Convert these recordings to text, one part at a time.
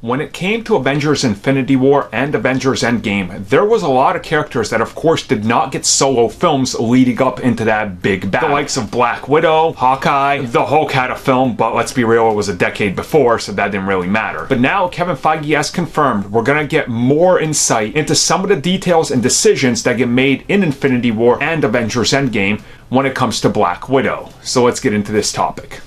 When it came to Avengers Infinity War and Avengers Endgame, there was a lot of characters that of course did not get solo films leading up into that big battle. The likes of Black Widow, Hawkeye, the Hulk had a film, but let's be real, it was a decade before, so that didn't really matter. But now Kevin Feige has confirmed we're gonna get more insight into some of the details and decisions that get made in Infinity War and Avengers Endgame when it comes to Black Widow. So let's get into this topic.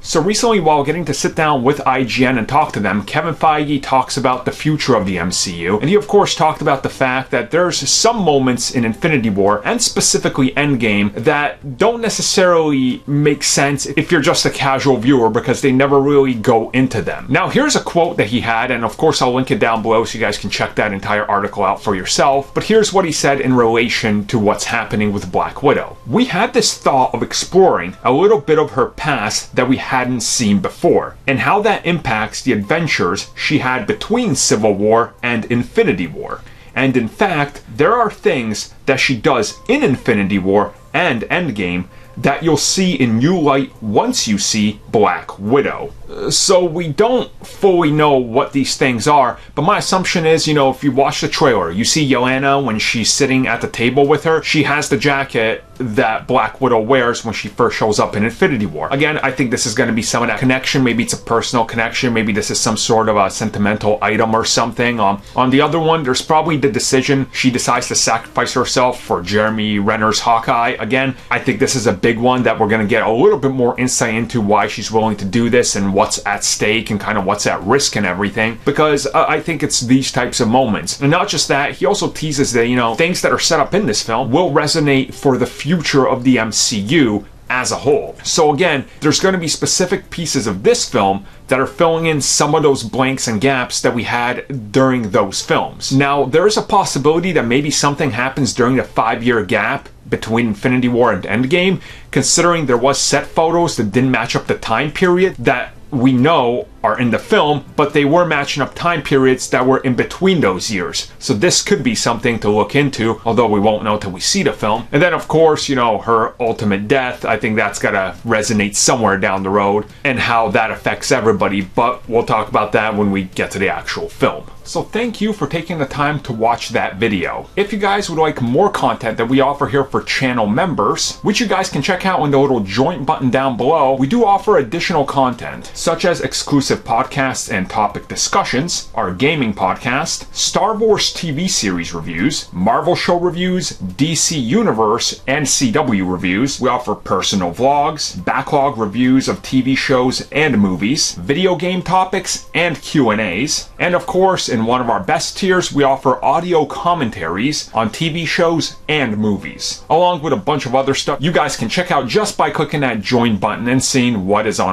So recently, while getting to sit down with IGN and talk to them, Kevin Feige talks about the future of the MCU, and he of course talked about the fact that there's some moments in Infinity War, and specifically Endgame, that don't necessarily make sense if you're just a casual viewer because they never really go into them. Now here's a quote that he had, and of course I'll link it down below so you guys can check that entire article out for yourself, but here's what he said in relation to what's happening with Black Widow. "We had this thought of exploring a little bit of her past that we hadn't seen before, and how that impacts the adventures she had between Civil War and Infinity War. And in fact, there are things that she does in Infinity War and Endgame that you'll see in new light once you see Black Widow." So we don't fully know what these things are, but my assumption is, you know, if you watch the trailer, you see Yelena when she's sitting at the table with her, she has the jacket that Black Widow wears when she first shows up in Infinity War. Again, I think this is going to be some of that connection. Maybe it's a personal connection. Maybe this is some sort of a sentimental item or something. On the other one, there's probably the decision she decides to sacrifice herself for Jeremy Renner's Hawkeye. Again, I think this is a big one that we're going to get a little bit more insight into why she's willing to do this and what's at stake and kind of what's at risk and everything, because I think it's these types of moments. And not just that, he also teases that, you know, things that are set up in this film will resonate for the future of the MCU as a whole. So again, there's going to be specific pieces of this film that are filling in some of those blanks and gaps that we had during those films. Now, there is a possibility that maybe something happens during the 5-year gap between Infinity War and Endgame, considering there was set photos that didn't match up the time period that we know are in the film, but they were matching up time periods that were in between those years. So this could be something to look into, although we won't know till we see the film. And then of course, you know, her ultimate death, I think that's gotta resonate somewhere down the road and how that affects everybody, but we'll talk about that when we get to the actual film. So thank you for taking the time to watch that video. If you guys would like more content that we offer here for channel members, which you guys can check out in the little join button down below, we do offer additional content, such as exclusive podcasts and topic discussions, our gaming podcast, Star Wars TV series reviews, Marvel show reviews, DC Universe and CW reviews. We offer personal vlogs, backlog reviews of TV shows and movies, video game topics and Q&As, and of course, in one of our best tiers, we offer audio commentaries on TV shows and movies, along with a bunch of other stuff you guys can check out just by clicking that join button and seeing what is on